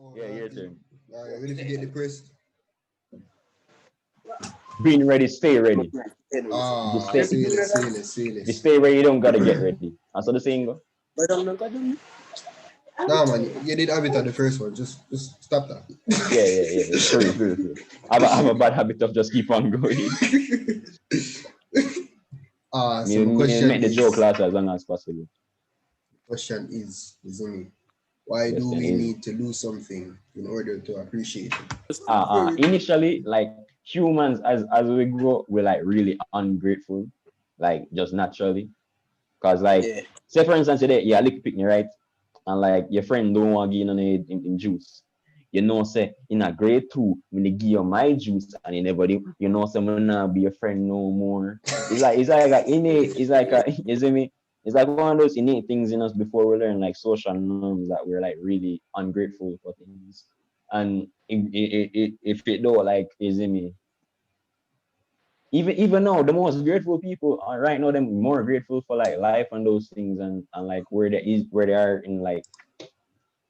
Oh, Yeah, your turn. ready to get depressed? Being ready, stay ready. Say If you less. stay ready, you don't gotta get ready. That's what the saying go. Nah, man, you did have it on the first one. Just stop that. Yeah. True. I have a bad habit of just keep on going. So my Make the joke last as long as possible. question is, isn't it? Why do Question we is, need to lose something in order to appreciate it? initially, like humans, as we grow, we're like really ungrateful, like just naturally. Cause like, say for instance today, yeah, lick picnic, right? And like your friend don't want to give you in juice. You know, say in a grade two, when they give you my juice and you never do, you know, say I'm not be your friend no more. It's like a innate, it's like a you see me? It's like one of those innate things in us before we learn like social norms that we're like really ungrateful for things. And if it don't like you see me, even now the most grateful people are right now them more grateful for like life and those things and like where they are in like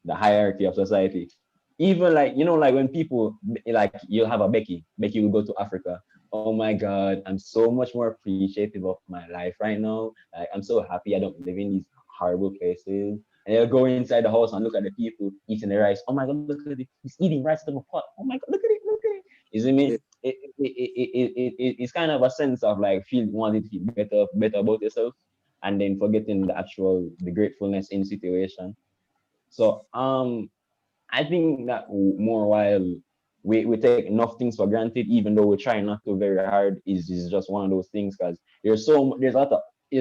the hierarchy of society. Even like like when people like you'll have a Becky will go to Africa. Oh my God, I'm so much more appreciative of my life right now. Like I'm so happy I don't live in these horrible places. And they'll go inside the house and look at the people eating the rice. Oh my God, look at it. He's eating rice out of a pot. Oh my God, look at it. You see me? It's kind of a sense of like wanting to feel better about yourself, and then forgetting the gratefulness in situation. So I think that more while we take enough things for granted, even though we try not to very hard, is just one of those things because there's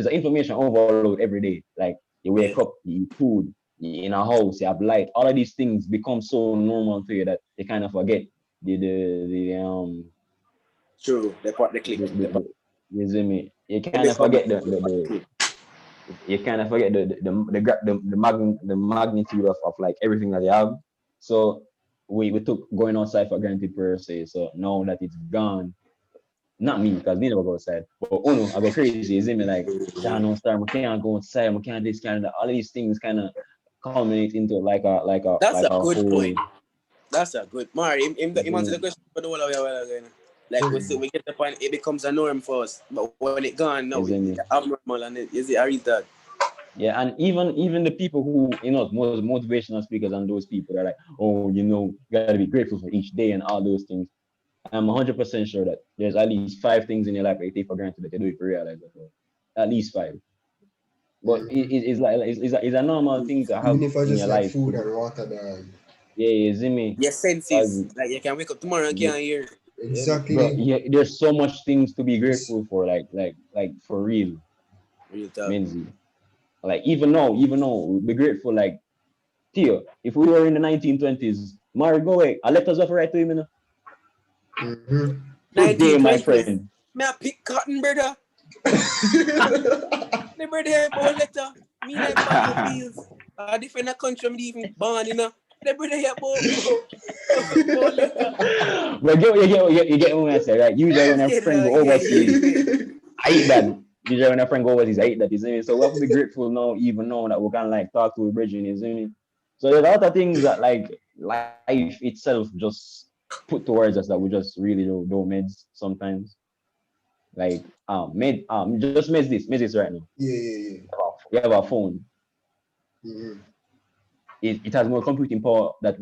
information overload every day. Like you wake up, you eat food, you in a house, you have light, all of these things become so normal to you that you kind of forget the True, the part they click. you see me? You kind of forget the you kind of forget the magnitude of like everything that they have. So we took going outside for granted per se. So now that it's gone, not me because me never go outside, but Uno, I go crazy. You see me like, yeah, no star, I can't go outside, I can't this kind of that. All of these things kind of culminate into That's a good whole, point. That's a good. Mari, him answer the question for the whole of again. Like we get the point, it becomes a norm for us. But when it gone, no, it's abnormal and it is a real that. Yeah, and even the people who most motivational speakers and those people are like, oh, you gotta be grateful for each day and all those things. I'm 100% sure that there's at least 5 things in your life that you take for granted that you do it for realize that. At least 5. But it's a normal thing to have even if I in just your like life. food and water, Yeah, you see me? Your senses. Like you can wake up tomorrow and can't hear. Exactly. Bro, yeah, there's so much things to be grateful for, like for real. Real talk. Menzi. Like even now, be grateful. Like Theo, if we were in the 1920s, Mario go away. I left us off right to him, Good day, my friend. Me a pick cotton, brother. The brother here about letter. Me like Buffalo Bills. A different country I'm even born, The brother here about letter. But you get what I say, right? Usually when a friend go overseas, I hate that. Usually when a friend go overseas, I hate that, isn't it? So we have to be grateful now, even know that we can like talk to a bridging, isn't it? So there's a lot of things that like life itself just put towards us that we just really don't meds sometimes. Like just meds this right now. Yeah. We have a phone. It has more computing power that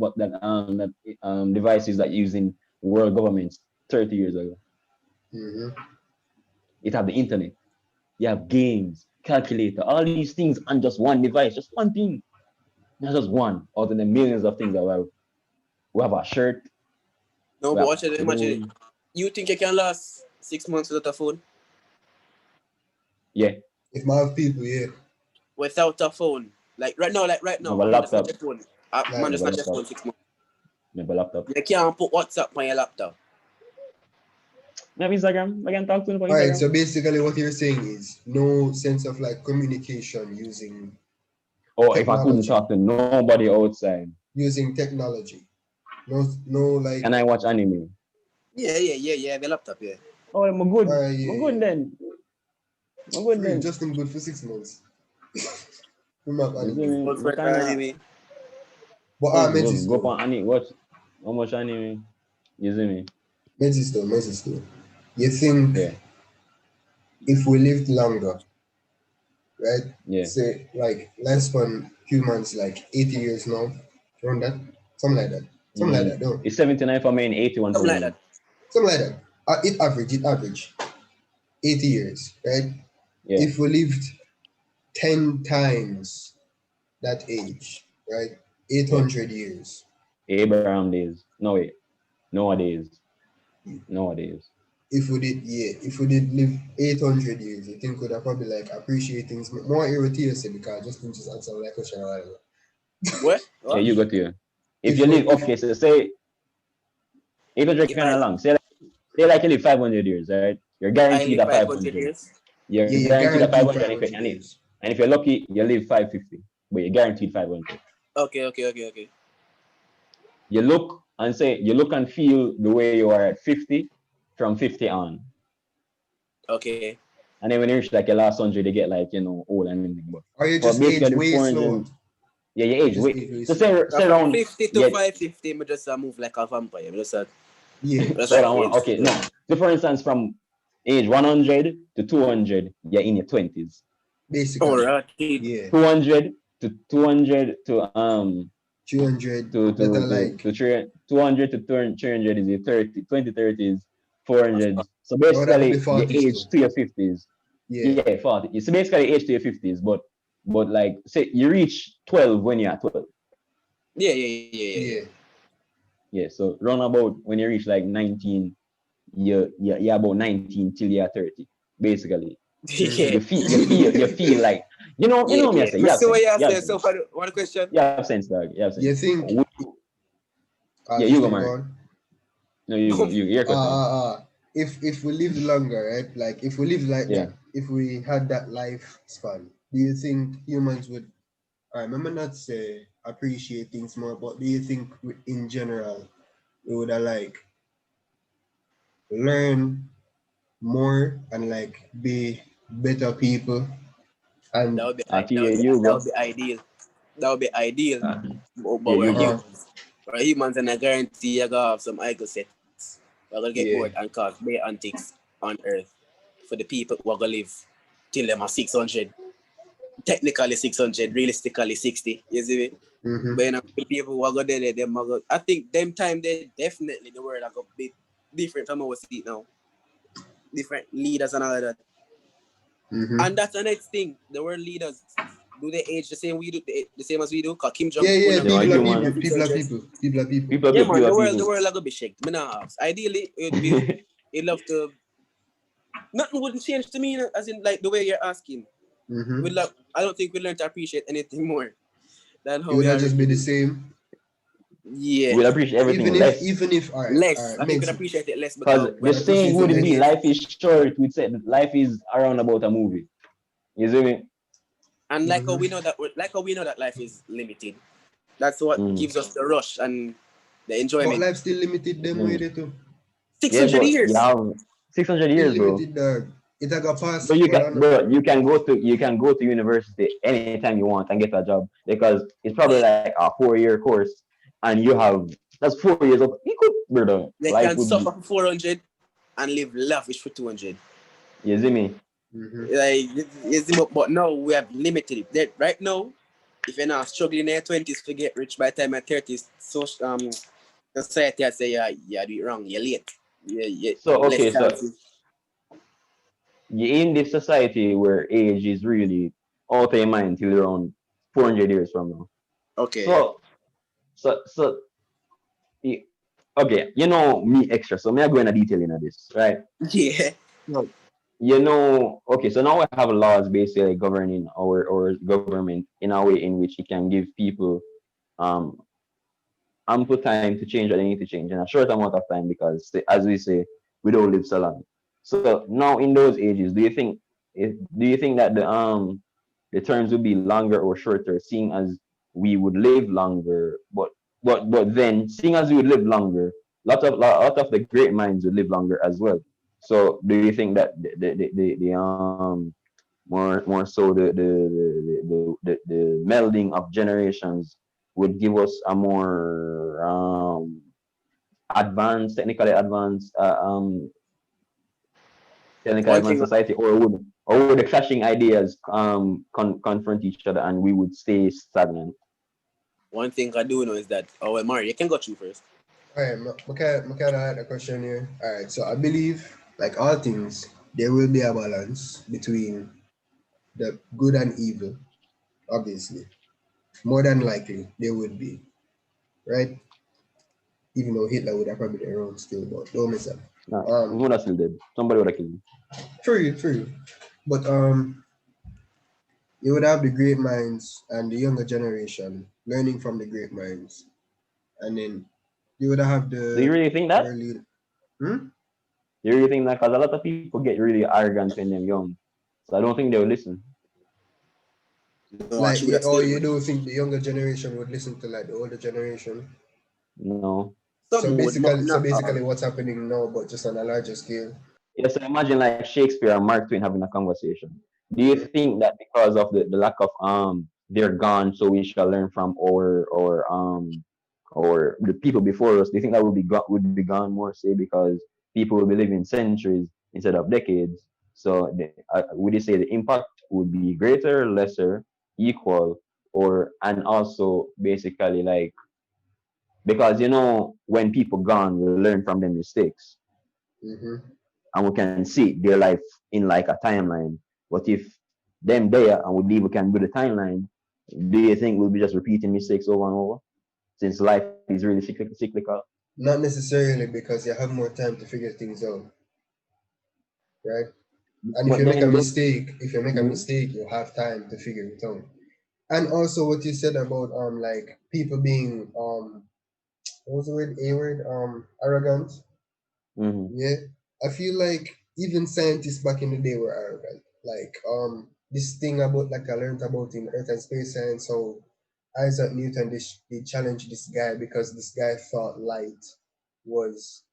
devices that using world governments 30 years ago. It have the internet. You have games, calculator, all these things on just one device, just one thing. Not just one out of the millions of things that we have. We have a shirt. No, but watch it, imagine. You think you can last 6 months without a phone? Yeah. If my have people, yeah. Without a phone. Like right now. No, laptop. Just phone. Man, just not just phone 6 months. Never laptop. You can't put WhatsApp on your laptop. I have Instagram. I can talk to you about Instagram. Alright, so basically what you're saying is no sense of like communication using technology. If I couldn't talk to nobody outside. Using technology. No like. Can I watch anime? Yeah, the laptop, yeah. Oh, I'm good. I'm good then. I'm good then. Just good for 6 months. Anime. But Go upon anime. Watch how much anime. You see me? Mesisto. You think Yeah. if we lived longer, right? Yeah. Say like lifespan humans like 80 years now, around that, something like that, something like that. No, It's 79 for me and 81 for Something like women. that. something like that. It average 80 years, right? Yeah. If we lived 10 times that age, right? Yeah. 800 years. Abraham days. No wait. Nowadays. Nowadays. If we did live 800 years, you think we'd have probably like appreciate things more irritating because just think just answer like question a while ago. What? Yeah, you got to. If If you we, live, if okay, so say 800 If kind of long. Say like you live 500 years, right? You're I guaranteed live a 500 500. years. You're yeah, you're guaranteed a guaranteed 500, 500 years. and if you're lucky, you live 550, but you're guaranteed 500. Okay. You look and feel the way you are at 50 from 50 on. Okay. And then when you reach like your last 100, you get like, old and everything. Or you But just age basically way slower. 400, yeah, your You age. just age way So slower. say From around, 50 to yeah, 550, I just move like a vampire. Yeah. Just hold like on. age. Okay, no. So for instance, from age 100 to 200, you're in your 20s. Basically. Alright. Yeah. 200 to 200 200 that are to like 200 to 300 is your 2030s, 400. So that could be basically, your 40s too. age to your 50s. Yeah. Yeah, 40. So basically, age to your 50s, but like say you reach 12 when you're at 12. Yeah. Yeah. Yeah, so round about when you reach like 19, you're about 19 till you're 30. Basically, Yeah. Mm-hmm. you feel like me. I Yeah. say you But have so what sense. you have You have to say? So sense. for one question. You have sense, dog. You have You sense. think Yeah, you you go, think Mark. on No, you go. Your question. if we lived longer, right? Like if we lived like Yeah. that, if we had that lifespan, do you think humans would I remember not say appreciate things more, but do you think in general we would have like learn more and like be better people That and would be Theo, you that would go. be ideal. That would be ideal. But Yeah, we're you go. humans. We're humans, and I guarantee you're gonna have some ego sets. We're gonna get yeah. bored and cause bare antics on Earth for the people who are gonna live till them are 600. Technically 600, realistically 60. You see me? Mm-hmm. But the people who are gonna there, them are gonna, I think them time they definitely the world are gonna be different from what we see it now. Different leaders and all of that. Mm-hmm. And that's the next thing. The world leaders, do they age the same the same as we do? Cause Kim Jong Yeah, Un They are people are human. people, people are people, people are people. People, yeah, man, people, the people. world are gonna be shaken. Me not ask. Ideally, it'd be, you'd love to. Nothing wouldn't change to me, as in like the way you're asking. Mm-hmm. We love. I don't think we learn to appreciate anything more than It how would we not just already be the do. same. Yeah, We'll appreciate everything less. Even if less. I think we'd makes appreciate it less Because because the we're not saying appreciate it used to wouldn't the be less. pace. life is short. We'd say that life is around about a movie. You see me? And like how Mm-hmm. we know that, life is limited. That's what Mm. gives us the rush and the But enjoyment. life still limited them way Mm. they too. Six Yeah, hundred but you years. have 600 Still years, bro. limited dog. It a go pass. But Hold on. you can go to university anytime you want and get a job because it's probably like a 4-year course and you have that's 4 years of you could brother They life can would be suffer for 400 and live lavish for 200. you see me? Mm-hmm. Like, but no, we have limited it. Right now, if you're not struggling in your 20s to get rich by the time you're 30s, so society I say you do it wrong, you're late. Yeah, So less okay, so chances. you're in this society where age is really out of your mind till around 400 years from now. Okay. So so y- okay, me extra. So may I go into detail into this, right? Yeah. So, okay, so now we have laws basically governing our government in a way in which it can give people um ample time to change what they need to change in a short amount of time because as we say, we don't live so long. So now in those ages, do you think that the terms would be longer or shorter, seeing as we would live longer, but then seeing as we would live longer, lot of the great minds would live longer as well. So do you think that the more so the melding of generations would give us a more advanced, technically One advanced thing, society, or would the clashing ideas confront each other and we would stay stagnant? one thing I do know is that, oh well, Mario, you can go through first. All right, kind of had a question here. All right, so I believe, like all things, there will be a balance between the good and evil. Obviously, more than likely there would be, right? Even though Hitler would have probably been around still, but don't mess up. No, Um, we would have still dead. Somebody would have killed him. true. But you would have the great minds and the younger generation learning from the great minds, and then you would have Do you the really think that? early. Hmm? Do you really think that? Because a lot of people get really arrogant when they're young, so I don't think they'll listen. No, I Like, should have or still. you don't think the younger generation would listen to like the older generation? No. So Some would, basically, not all. what's happening now, but just on a larger scale. Yeah, so imagine like Shakespeare and Mark Twain having a conversation. Do you Mhm. think that because of the lack of they're gone, so we shall learn from or the people before us? Do you think that would be gone more, say, because people will be living centuries instead of decades? So would you say the impact would be greater, lesser, equal, or and also basically like because when people gone, we learn from their mistakes Mhm. and we can see their life in like a timeline. But if them there and we leave, we can do the timeline. Do you think we'll be just repeating mistakes over and over? Since life is really cyclical. Not necessarily because you have more time to figure things out, right? And But if you make a Mhm. mistake, you have time to figure it out. And also what you said about like people being what was the word? A word? Arrogant. Mhm. Yeah. I feel like even scientists back in the day were arrogant. Like this thing about like I learned about in Earth and Space Science, so Isaac Newton they challenged this guy because this guy thought light was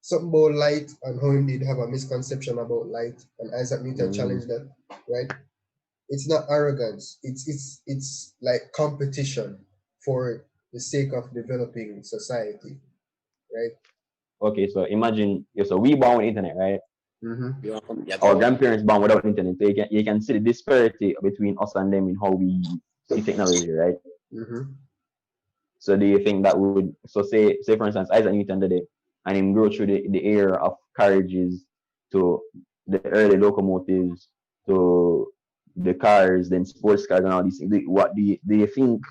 something about light and how he did have a misconception about light, and Isaac Newton Mhm. challenged that, right? It's not arrogance. It's like competition for the sake of developing society, right? Okay, so imagine, so we born with internet, right? Mm-hmm. You want to come? Yeah, Our go. grandparents born without internet. So you can see the disparity between us and them in how we see technology, right? Mm-hmm. So do you think that would so say for instance Isaac Newton did it and him go through the era of carriages to the early locomotives to the cars, then sports cars and all these things. What do you think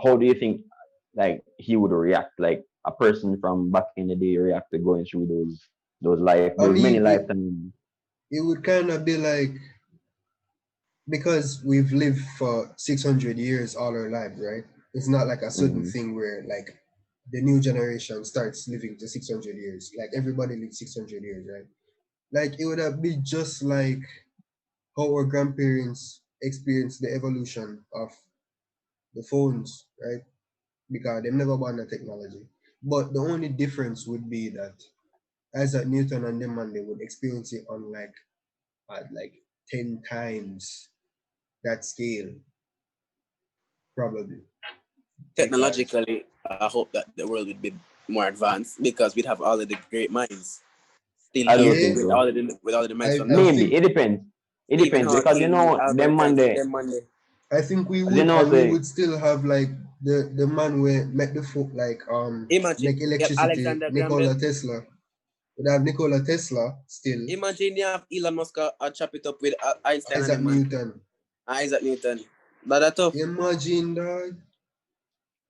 how do you think like he would react like a person from back in the day react to going through I those many mean, lifetimes? it would kind of be like because we've lived for 600 years all our lives, right? It's not like a sudden Mm-hmm. thing where like the new generation starts living to 600 years. Like everybody lives 600 years, right? Like it would have been just like how our grandparents experienced the evolution of the phones, right? Because they've never born the technology. But the only difference would be that Isaac Newton and them man they would experience it on like at like 10 times that scale, probably. Because Technologically, I hope that the world would be more advanced because we'd have all of the great minds still I here don't yeah, think with so. all of the minds from I now. Maybe think Stephen it depends because Hawking, them Albert man Einstein, they them man. I think we because would, and we say would still have like the man where met the folk like Imagine, make you have electricity, Alexander Graham Nikola Bell. Tesla. We'd have Nikola Tesla still, Imagine you have Elon Musk chop it up with Einstein and Isaac them man. Newton. Isaac Newton. But that's tough. Imagine dog.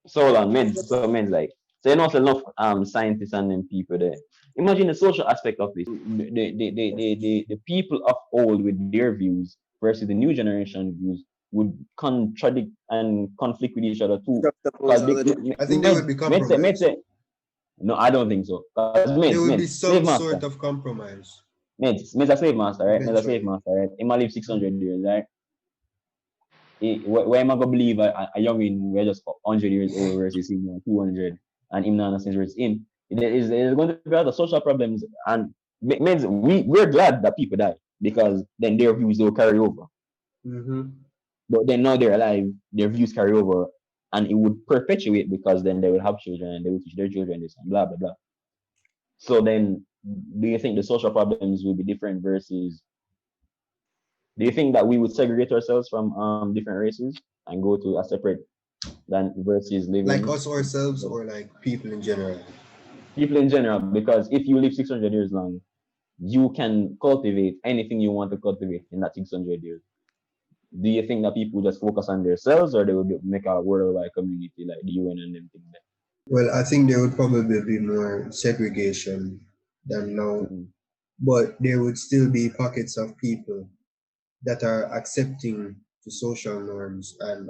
so on meds like so so enough scientists and them people there. Imagine the social aspect of this. The people of old with their views versus the new generation views would contradict and conflict with each other too. Juxtapose Because all of them. I think there would be meds compromise. say no, I don't think so. Because There would be slave some master. sort of compromise Meds a slave master, right? Meds a slave eventually. master, right? He might live 600 years, right? Where am I gonna believe a youngin we're just 100 years old versus him 200 and him not since it's him? There's going to be other social problems and means we're glad that people die because then their views will carry over. Mm-hmm. But then now they're alive, their views carry over and it would perpetuate because then they will have children and they will teach their children this and blah blah blah. So then, do you think the social problems will be different versus? Do you think that we would segregate ourselves from different races and go to a separate than versus Like living us ourselves or like people in general. people in general? Because if you live 600 years long, you can cultivate anything you want to cultivate in that 600 years. Do you think that people just focus on themselves or they would make a worldwide community like the UN and them things? Well, I think there would probably be more segregation than now, Mm-hmm. but there would still be pockets of people that are accepting the social norms and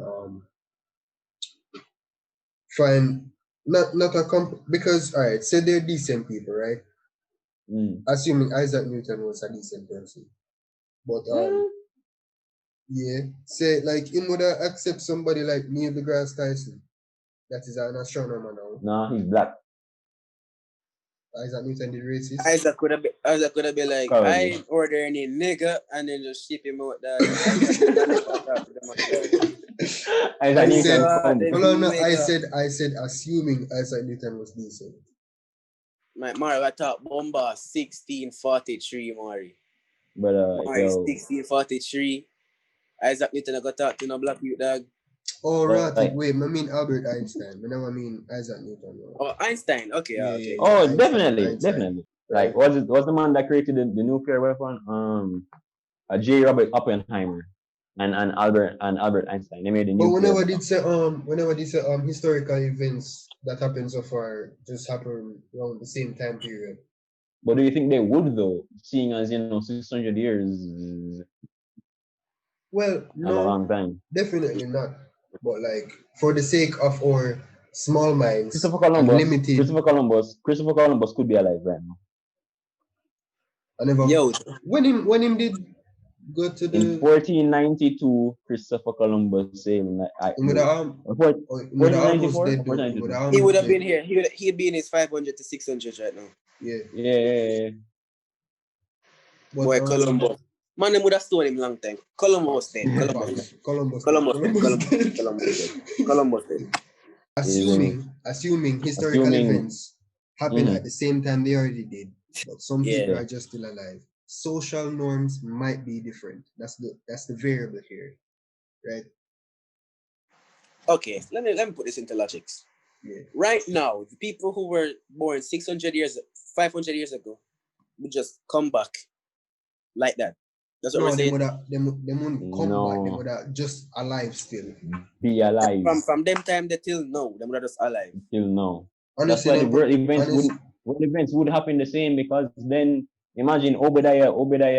find not a because all right, say they're decent people, right? Mm. Assuming Isaac Newton was a decent person, but Mm. yeah, say like him would accept somebody like Neil deGrasse Tyson, that is an astronomer now. No, he's black, Isaac Newton the racist. Isaac could have been like, I probably. ain't ordering any nigga, and then just ship him out, dog. Isaac could have never talk to them again. Isaac I You said, Newton are come. the hold on, no, nigga. I said, assuming Isaac Newton was decent. My Mari, I talk bomba 1643, Mari. But Mari yo, 1643. Isaac Newton I got talk to no black youth, dog. Oh, like, right, wait, I mean Albert Einstein. I never mean Isaac Newton. No. Oh, Einstein. Okay, Yeah, okay. yeah, oh, Einstein, definitely, Einstein. definitely. Right. Like, was the man that created the nuclear weapon? J. Robert Oppenheimer and Albert Einstein. They made the But nuclear bomb. whenever they say historical events that happen so far just happen around the same time period. But do you think they would though, seeing as 600 years Well, as a no, long time? definitely not. But like for the sake of our small minds Christopher and Columbus, limited, Christopher Columbus could be alive right now. I never Yo, when him did go to In the 1492, Christopher Columbus sailed. him with the arm him with the almost 1494 or dead though. Him with the 1492. he would almost have been dead. here. He'd be in his 500 to 600 right now. Yeah. Yeah, yeah, yeah. But Boy, Columbus. Man, them would have stolen him long time. Columbus Fox, dead. Columbus dead. Fox, Columbus dead. Columbus dead. Columbus Columbus dead. dead. Columbus dead. Columbus dead. Easily. Assuming historical Assuming, events happen at mhm. the same time they already did, but some people Yeah. are just still alive. Social norms might be different. That's the variable here, right? Okay, let me put this into logics. Yeah. Right now, the people who were born 600 years, 500 years ago, would just come back like that. That's what we're No, saying. them wouldn't come back. They would No, have just alive still. be alive From them time they till now, them would just alive. till now. That's Honestly, why the them put honest. world events would happen the same because then imagine Obadiah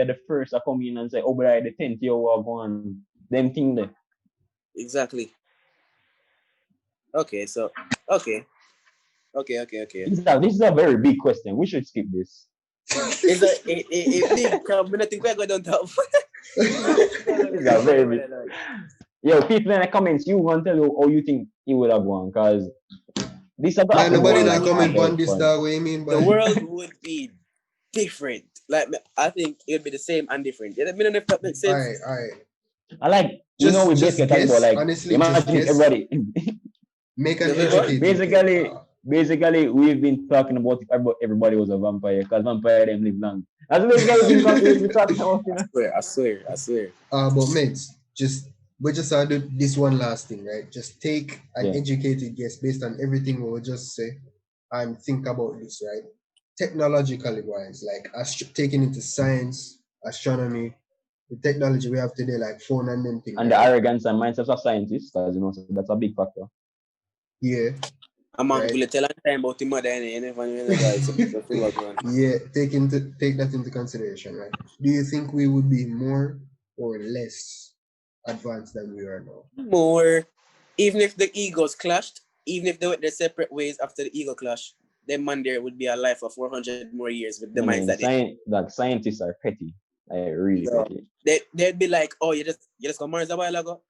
the first I come in and say Obadiah the 10th year walk on them thing there. Exactly. Okay, so okay. This is a very big question. We should skip this. It's a big crowd. I think we're going down top. It's a very big. Yo, people in the comments, you want to tell you how you think he would have won because this has Man, happened more nobody than not comment about on this fun. dog. What you mean by The world would be different. Like I think it'd be the same and different. Yeah, I don't know if that makes all sense. right, all right. I like we Just basically talk about guess. like Honestly, just imagine if guess. everybody Make an The what? educated guess. basically we've been talking about if everybody was a vampire because vampire them live long. That's basically we've been talking about, you know. I swear. But mates, we just are do this one last thing, right? Just take an Yeah. educated guess based on everything we will just say, and think about this, right? Technologically wise, like taking into science, astronomy, the technology we have today, like phone and them thing, And the right? arrogance and mindsets of scientists, because so that's a big factor. Yeah, I'm right. going to tell time about the mother and you never know guys. Yeah, take that into consideration, right? Do you think we would be more or less advanced than we are now? More, even if the egos clashed, even if they went their separate ways after the ego clash, then man there would be alive for 400 more years with the minds that Scientists are petty, like really so petty. they'd be like, oh, you just come Mars a while ago.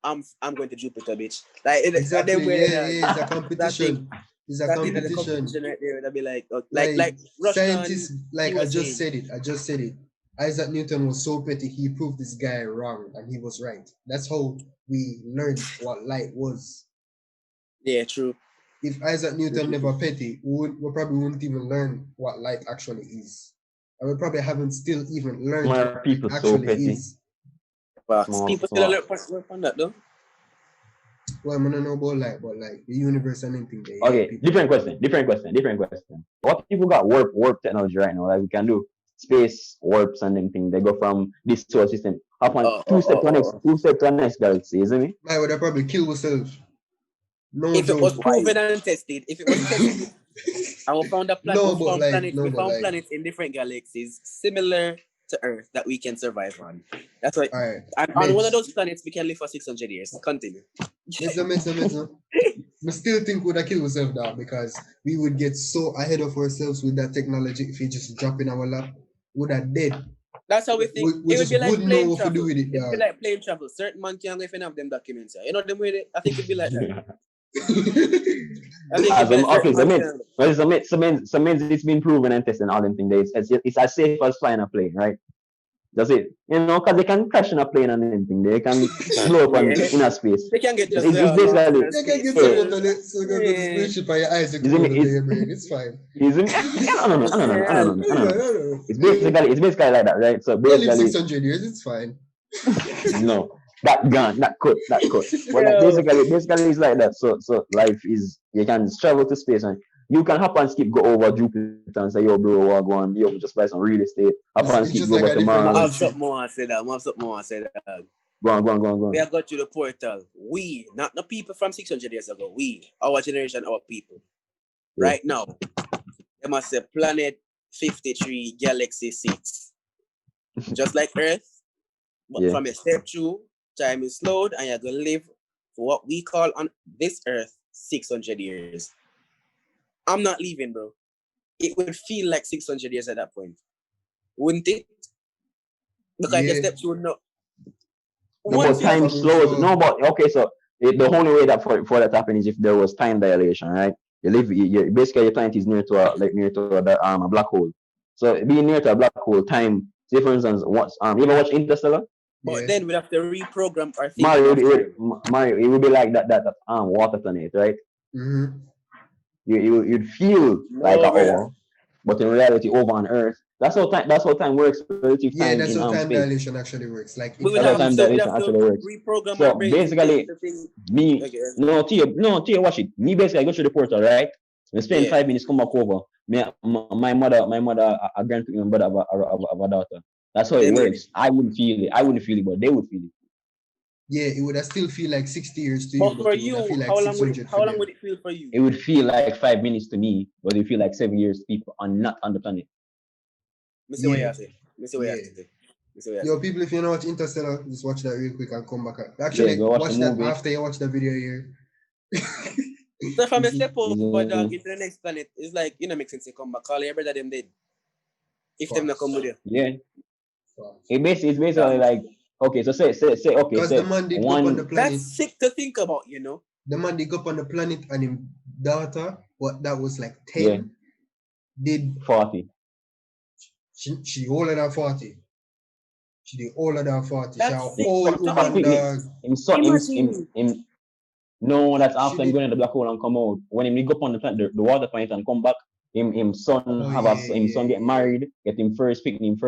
I'm going to Jupiter, bitch. Like Exactly. them way Yeah, yeah. It's a that thing competition. It's a that thing at the competition. competition right there. They'd be like, Like like Russian. scientists, He like I was just saying said it. I just said it. Isaac Newton was so petty. He proved this guy wrong, and he was right. That's how we learned what light was. Yeah, true. If Isaac Newton never petty, we probably wouldn't even learn what light actually is. And we probably haven't still even learned Why what are it people so actually petty? is. But people still Small. work on that though. Well, I don't know about light, but like the universe and anything there, yeah, Okay, people. different question. What people got warp technology right now? Like we can do space warps and them thing. They go from this solar system up on Oh, oh, oh, oh. two step to the next galaxy, isn't it? I would have probably killed myself. No If it was joke. proven and tested, if it was tested, and we found No, but like, no, we but found like, planets in different galaxies similar to Earth that we can survive on. That's why. alright. And on one of those planets, we can live for 600 years. Continue. Mezzo. I still think would have killed myself now because we would get so ahead of ourselves with that technology if we just drop in our lap. Would have dead. That's how we think. We It would just be like wouldn't know plane what to do travel. with it, It would be dog. like plane travel. Certain man can't even have them documents. You know them with it? I think it'd be like that. I think it'd be like Okay, certain man can't. so means it's been proven and tested and all them things. It's as safe as flying a plane, right? That's it. You know, because they can crash in a plane and anything. They can blow up Yeah. in a space. They can get just It's lost in basically a You can space. get some out of it, so you can go to Yeah. spaceship and your eyes you Isn't can it- go to your brain. It's fine. isn't I don't know. No. It's basically like that, right? So You live basically 600 years, it's fine. no. That gun, that cut. Well, like Yo. basically it's like that. So life is you can travel to space and you can hop and skip go over Jupiter and say, yo bro, what go on, yo, just buy some real estate. Hop and It's skip just go like over a to different I have Mars. country. something more to say that. I have something more to say that. Go on. We have got to the portal. We, not the people from 600 years ago. We, our generation, our people. Yeah. Right now, they must say planet 53, galaxy 6. Just like Earth, but Yeah. from a step through, time is slowed, and you're going to live for what we call on this Earth 600 years. I'm not leaving, bro. It would feel like 600 years at that point. Wouldn't it? Because Yeah. you step through, no. No, Once but you have time From slows. so- No, but okay, so the only way that for that happen is if there was time dilation, right? Basically your planet is near to a black hole. So being near to a black hole, time. Say for instance, you ever watch Interstellar? But Yeah. then we have to reprogram our thinking of time. Mario, it would be like that water planet, right? Mm-hmm. You'd feel like an hour, but in reality, over on Earth, that's how time works. Relative Yeah, time that's in how time space. dilation actually works. Like We it would That's how have time happens. to, dilation actually works. reprogram So our brains basically, to think. me, Okay. no, Theo, watch it. Me basically, I go through the portal, right? We spend Yeah. 5 minutes, come back over. My mother, a grandparent, my brother of a daughter. That's how it Them works. I wouldn't feel it, but they would feel it. Yeah, it would have still feel like 60 years to you, But but for it would have you, feel like how 600 for long them. would it feel for you? It would feel like 5 minutes to me, but it feel like 7 years to people not on the planet. Me see what Yeah. you say. Me see what you say. Me see what you Yo, say. people, if you know watch Interstellar, just watch that real quick and come back. Actually, go watch watch the that movie. after you watch the video here. So if I This is- step over Mhm. dog into the next planet, it's like you know make sense to come back. Call your brother them dead. If them not come with you. Yeah. Facts. It's basically like okay, so say okay, Because say the man did go up on the one planet. That's sick to think about, you know. The man did go up on the planet and his daughter, what that was like 10, Yeah. did 40. she older than 40. She did older than 40. That's she a sick, old but woman, quickly. dog. Imagine. No, that's She after him did- going in the black hole and come out. When him go up on the planet, the water planet and come back, him son him son get married, get him first picnic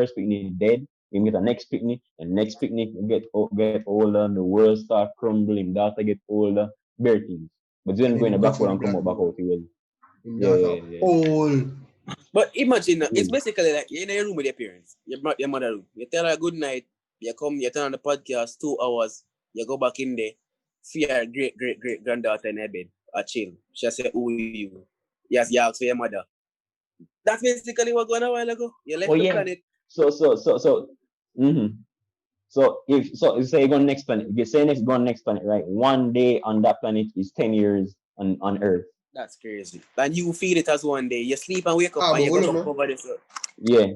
dead. Him get a next picnic, and next picnic get older, and the world start crumbling, daughter get older, bare things. But then And go in then the go black for hole the and come black out back hole. out. He will. Him Yeah, daughter yeah. old. But imagine, it's Mm. basically like you're in your room with your parents. Your mother room. You tell her good night. You come, you turn on the podcast 2 hours. You go back in there. See your great granddaughter in her bed. Chill. She say, "Who are you?" Yes, you ask for your mother. That's basically what going on a while ago. You left Oh the yeah. planet. So. So if say you go on next planet, if you say go on next planet, right? One day on that planet is 10 years on Earth. That's crazy. And you feel it as one day. You sleep and wake up and but you hold go up, look man. over this. Yeah.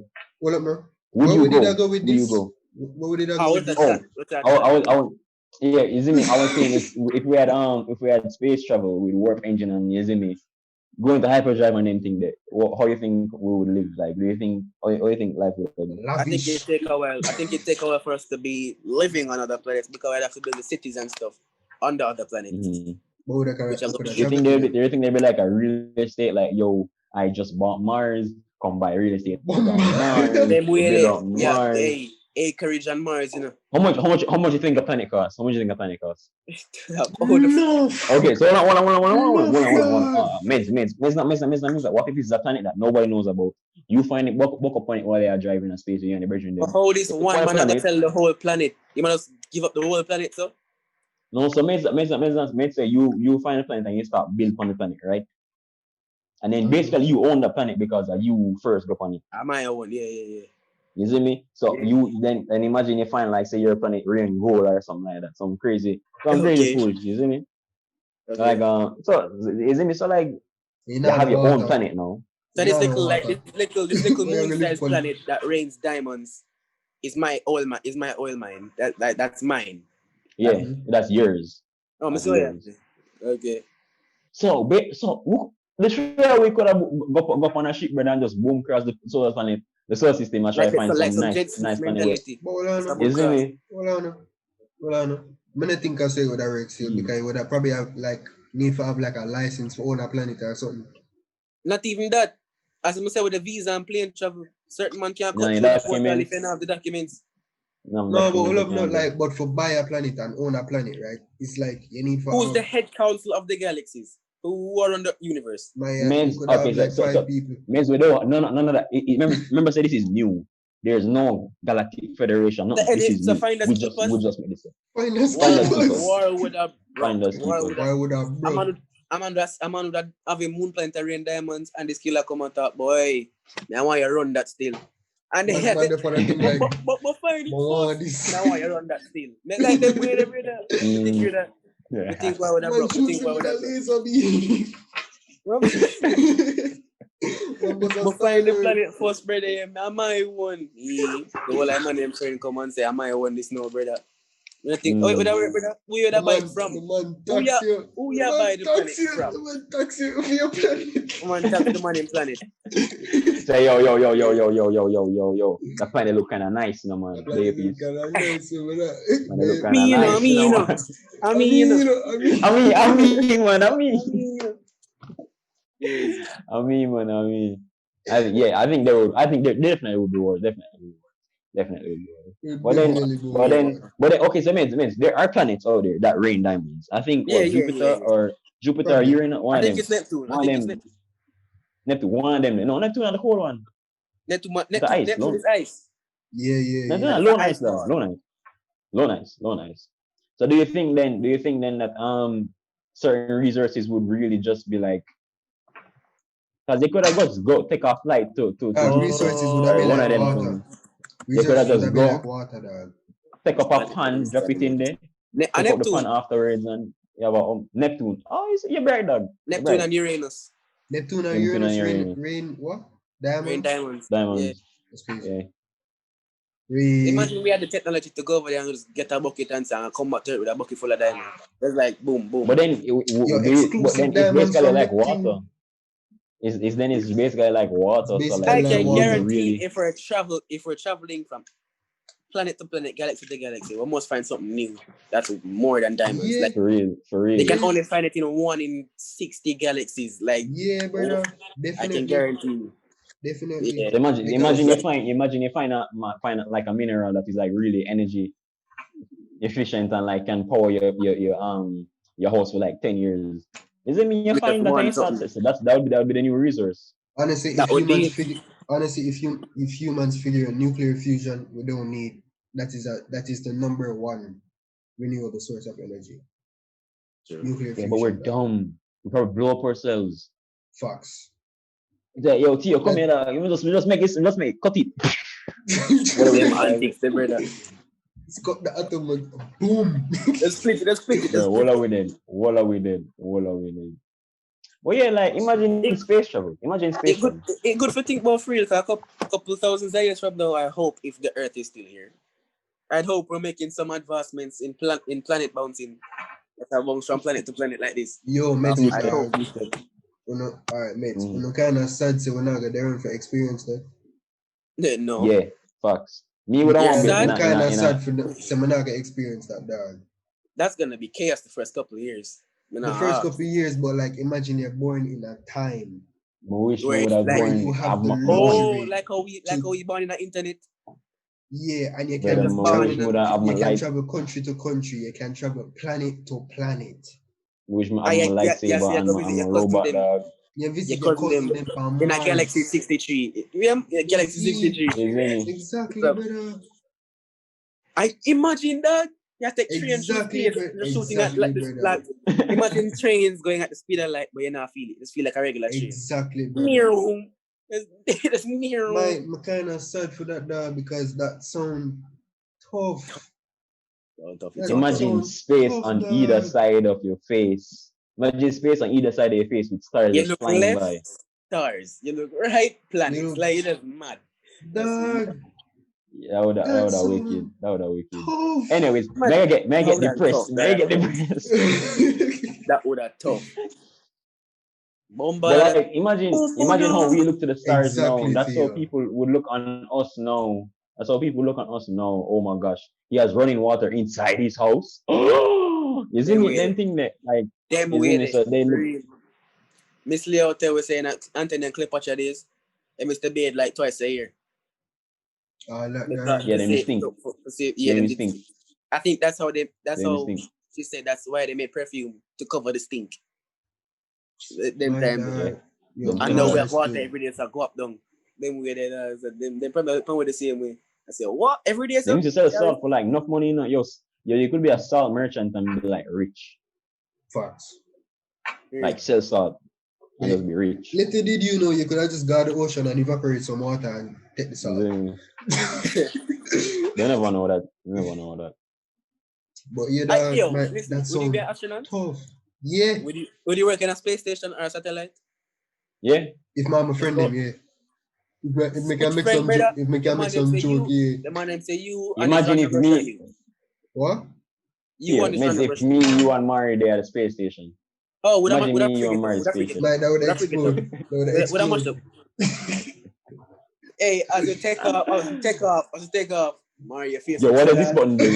Hold up, man. Would Where you would go? I go with Would you this? go? Where would I go How with was this? that? Yeah, you see me. I was saying if we had space travel with warp engine and you see me going to hyperdrive and anything there, how you think we would live? Like, do you think how you think life would be? I think it Lavish. take a while. I think it take a while for us to be living on other planets because we'd have to build the cities and stuff on the other planets. Mhm. But we which I'm could have You traveled think to they'll be, them. you think they'll be like a real estate, like, yo, I just bought Mars, come buy real estate on Mars, them way build there. up Yeah, Mars. hey, acreage on Mars, you know. How much you think a planet costs? How much you think a planet costs? Oh, the Nuff! Okay, so Nuff, dog! means that what if it's a planet that nobody knows about? You find it, book up on it while they are driving a space, you and the bridging them. how this You look one on a man I gotta planet. tell the whole planet. You might just give up the whole planet, so No, so means say you find a planet and you start build on the planet, right? And then basically you own the planet because you first go on it. am I one? Yeah. You see me? So Yeah. you then imagine you find like say your planet rain gold or something like that, some crazy Okay. foolish. You see me? Okay. Like so you see me? So like You you know have the your own water. planet now. So You this know the little like water. this little Where you live moon-sized on. planet that rains diamonds is my oil mine. That's mine. Yeah, that's yours. Oh, That's so yeah. yours. Okay. So literally we could have go on a ship, brother, and just boom across the solar planet, the solar system, and try to find Like some some Jet Ski nice planet. mentality. But hold on, You see me? hold on. Hold on. I don't think I say it would have worked still because it would have probably have like need to have like a license for own a planet or something. Not even that. As I said with the visa and plane travel, certain man can't No, cut your through the portal if documents. you don't have the documents. No, No, but documents all you of not can't get. like, but for buy a planet and own a planet, right? It's like you need for Who's the head council of the galaxies? Who are on the universe? my you Means could okay, have like so 5 people. means we don't none of that. Remember, say this is new. There's no galactic federation. No, this is So new. find us We keepers. just made this up. Find us Find us keepers. keepers. War would have Find us keepers. Why would I, bro? I'm on that have a moon planet rain diamonds and this killer come and talk, boy. I want you to run that still. And they Man, the funny thing like, but find it want first. this. Now I want you to run that still. Me like them way them brother. You think you're that? You think why would I Man, broke? You choose think why him would with I a broke? laser beam. But find the planet first, brother. Am I one? The whole I'm name friend come and say, am I one this no, brother? You think, oh, would I work, brother? Who you buy it from? The man tax you. Who you buy the planet from? The man tax you for your planet. Come on, tax the money in planet. Say yo. The planet look kind of nice, you know, man. Play a piece. Man, they look kind of nice, you know. I mean, man. I think they would. I think they definitely would be worse. Definitely would be worse. But then, okay. So means there are planets out there that rain diamonds. I think Jupiter or Probably. Uranus, one I of them. think it's Neptune. Neptune, one of them. No, Neptune are the cold one. Neptune ice, is ice. Yeah. Neptune, low nice though. Low nice. So do you think then that certain resources would really just be like, because they could have just go take a flight to resources would have been one of like them water. thing. They could have Resources would just have been go like water, dog. take up a pan, drop it in there, take up the pan afterwards, and you have a Neptune. Oh, you're bright, dog. Neptune and Uranus. Neptune and Uranus rain what? Diamonds. Diamonds. Yeah. Imagine we had the technology to go over there and just get a bucket and come back to it with a bucket full of diamonds. It's like boom. But then, it's basically like water. It's basically like water. So like, I can guarantee if we're traveling from planet to planet, galaxy to galaxy, we must find something new that's more than diamonds. Yeah. Like for real. They can only find it in 1 in 60 galaxies. Like brother. Definitely. I can guarantee you. Definitely. Yeah. Imagine you find like a mineral that is like really energy efficient and like can power your house for like 10 years. Doesn't mean you find that that would be the new resource. Honestly, if humans figure nuclear fusion, we don't need that is the number 1 renewable source of energy. Sure. Nuclear fusion. But we're dumb. We probably blow up ourselves. Facts. Yo, Theo, come here. Just make it, cut it. It's got the atom, boom. Let's split it. What are we then? Well, yeah, like imagine space travel. It's good for think about free. A couple thousands of years from now, I hope if the Earth is still here, I'd hope we're making some advancements in planet bouncing. From planet to planet like this. Yo, mate. I hope. Alright, mates. We're kind of sad, so we're not going there for experience that. No. Yeah, facts. Me would want to be kind of sad for so we're not going to experience that, dog. That's gonna be chaos the first couple of years. the first couple of years, but like imagine you're born in a time I wish I Where would have like where born, you have have the my phone. luxury. like how we born in the internet. And you But can just I born wish in I a, would have my you can light. travel country to country. You can travel planet to planet. Wish I have my yeah, lightsaber so you and go my, visit and my your cousin robot them. dog. You Your visit your cousin cousin them them on in a Galaxy Mars. 63. Yeah, Galaxy See, 63. You see me? exactly, So, brother. I imagine that you have to take train through Exactly, space. You're shooting at exactly, like this brother. like imagine trains going at the speed of light, but you not feel it. Just feel like a regular train. Exactly, brother. Meow. It's meow. My kind of sad for that dog because that sound tough. That Imagine sound space tough, on either dog. side of your face. Imagine space on either side of your face with stars You just look flying left, by. stars. You look right, planets. You know, Like you're just mad. dog. That would That have wicked. sound That would have wicked. tough. Anyways, Man, may I how get that depressed. tough? May I get depressed. That would have tough. But Bomba. like imagine how we look to the stars now. Exactly, That's how Theo. people would look on us now. That's how people look on us now. Oh my gosh. He has running water inside his house. You see Them me? way Them there. thing that like Them you see way me? there. So they look Real. Miss Leo Theo was saying that Anthony and Cleopatra days, they must bed like twice a year. Like Because that. yeah, to them say, stink. to say, yeah, Them them did. stink. I think that's how Them stink. she said that's why they made perfume to cover the stink. Them My time. Yeah. dog. Yo, Them I stink know we bad. have water honestly. every day, so go up down. Them way they so them probably the same way. I said, what? Every day, They so? used to sell salt for like enough money, you know. Yo, you could be a salt merchant and be like rich. Facts. Like sell salt and just be rich. Little did you know you could have just go to the ocean and evaporate some water and take the You salt. see me? They never know that. You never know that. But yeah, Yo, that listen, would you sound be an astronaut? tough. Yeah. Would you work in a space station or a satellite? Yeah. If my Let's friend go. them, yeah. If me can Which make friend, some joke, brother? if me The can make man them some say joke, you. yeah. The man them say you and this Imagine if random Russian me, you. What? You and this Meds, random if Russian. me, you and Mari there at the space station. Oh, would Imagine I me, you forget and up? Mari Would I space forget up? Like that would Would I forget up? explode. That would Would I mash explode. up? Hey, as you take off, Mario face Yo, looks what like does this that. button do?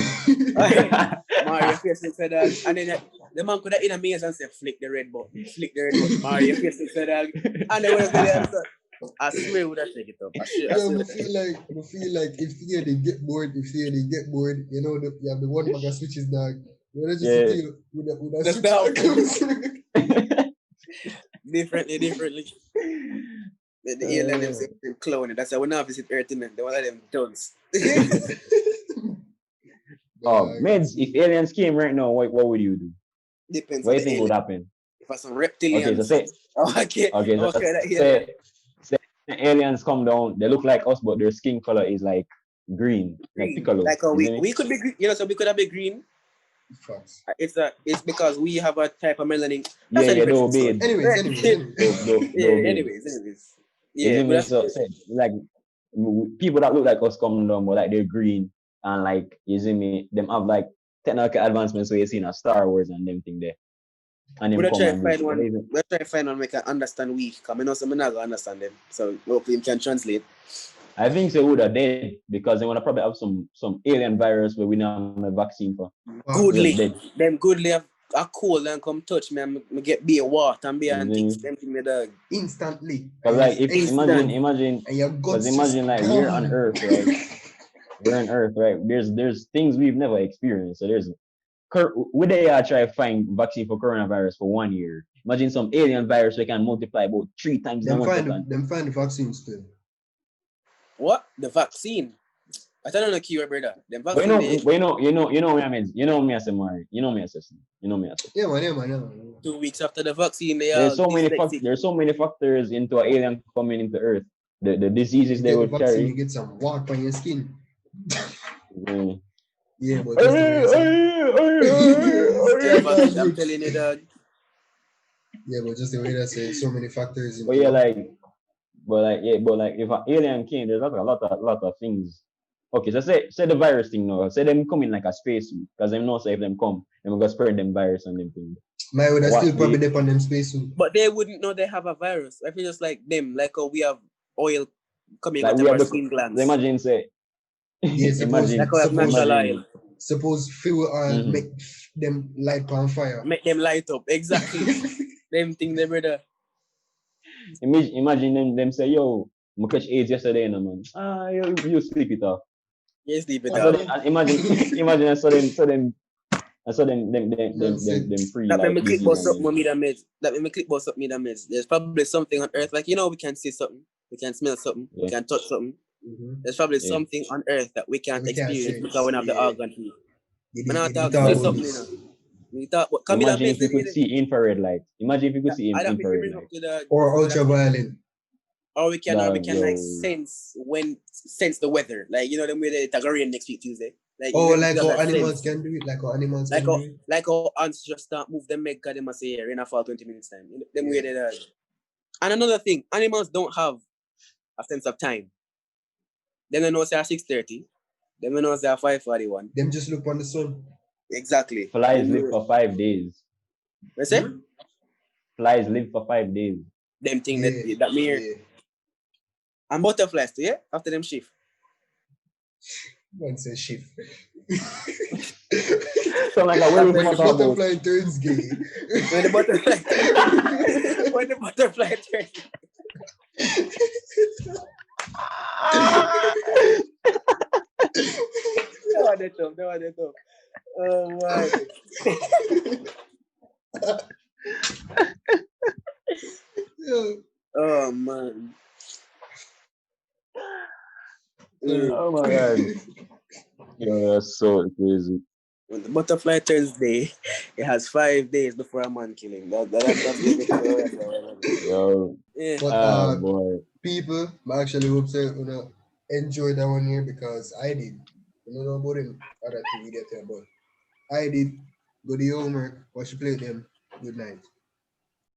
Mario face looks like that. And then the man could have in a maze and say, flick the red button. Mario face looks like that. And then when I say the answer, I swear would I take it up. I Yo, swear. I feel like if Theo they get bored, you know you have the one bag of switches dog. You know just Yeah. see Theo with a The switch bell. that comes. Differently. The alien them say them cloning. That's why we not visit Earth in them. They one of them dunce. Oh, Meds, if aliens came right now, what would you do? Depends What on do you the think alien. would happen? If I some reptilians. Okay, so say the aliens come down, they look like us, but their skin color is like green, like piccolo. Like we could be green, so we could have been green. Facts. It's because we have a type of melanin. Yeah, don't be. Anyways. Yeah, but so say, like people that look like us come down, but like they're green and like you see me, them have like technical advancements where you see in a Star Wars and them thing there. And them we'll come try and to find one we can understand we come. I know some not gonna understand them. So hopefully we can translate. I think they would have dead because they wanna probably have some alien virus where we don't have a vaccine for. Goodly have a cold and come touch me and get beer water and beer and things. Them thing me dog. Instantly. Because like if imagine and your guts imagine like we're on Earth, right? We're on Earth, right? There's things we've never experienced. So there's would they try to find vaccine for coronavirus for 1 year? Imagine some alien virus we can multiply about 3 times them find the vaccines too. What? The vaccine? I don't know the keyword, brother. The vaccine. You know me, I mean, you know me as a Mari. You know me as a. Yeah, man. 2 weeks after the vaccine, there's so many factors into an alien coming into Earth. The diseases they would carry. You get some water on your skin. Yeah, but just I'm telling you, dog. Yeah, but just the way that say so many factors. But if an alien came, there's like a lot of things. Okay, so say the virus thing now. Say them come in like a spacesuit, because them know say if them come, them gonna spread them virus and them things. My would still probably dip on them spacesuit. But they wouldn't know they have a virus. I feel just like them, like how we have oil coming like out of our skin glands. Imagine say yes, imagine like natural oil. suppose fuel oil Mhm. make them light on fire. Make them light up. Exactly. Them thing, they brother. Imagine them say, yo, I catch AIDS yesterday, no man. Ah, you sleep it off. You sleep it And so off. then, and imagine, imagine I saw them free That made like me click about disease and something then on me that meds. That made me click about something that meds. There's probably something on earth, like we can see something, we can smell something, we yeah, can touch something. Mm-hmm. There's probably yeah. something on earth that we And can't we can't experience say, because we don't have the yeah, organ to. you Man, I did, you talk talk see about Imagine something, this. We talk, but come that imagine if meds you them could really. see infrared light. Imagine if you could see I don't think we infrared bring up light. to the Or to that. ultraviolet. Or we can Dog, like yo. sense the weather. Like them way they it's rain next week Tuesday. Like Oh, we like have how that animals sense. can do it, like how animals can do it. Like how ants just start move them make because they must say here in a fall 20 minutes time. Them way Yeah. they does. And another thing, animals don't have a sense of time. Them they know say 6:30. Them they know say 5:41. Them just look on the sun. Exactly. Flies Them live know. for 5 days. What say? Flies live for 5 days. Them thing Yeah, that me hear. yeah. And butterflies too, yeah? After them shift. One says shift. So like, where we When the talk about? butterfly turns gay. When the butterfly when the butterfly turns. No one that up. Oh my. Yeah. Oh man. Oh my god. Yo, that's so crazy. When the butterfly turns day, it has 5 days before a man killing. That's the Yo, yeah. But boy. people, I actually hope so enjoy that one here because I did. You don't know about him, other thing we get here, but I did. Go the homework, watch you play them. Good night.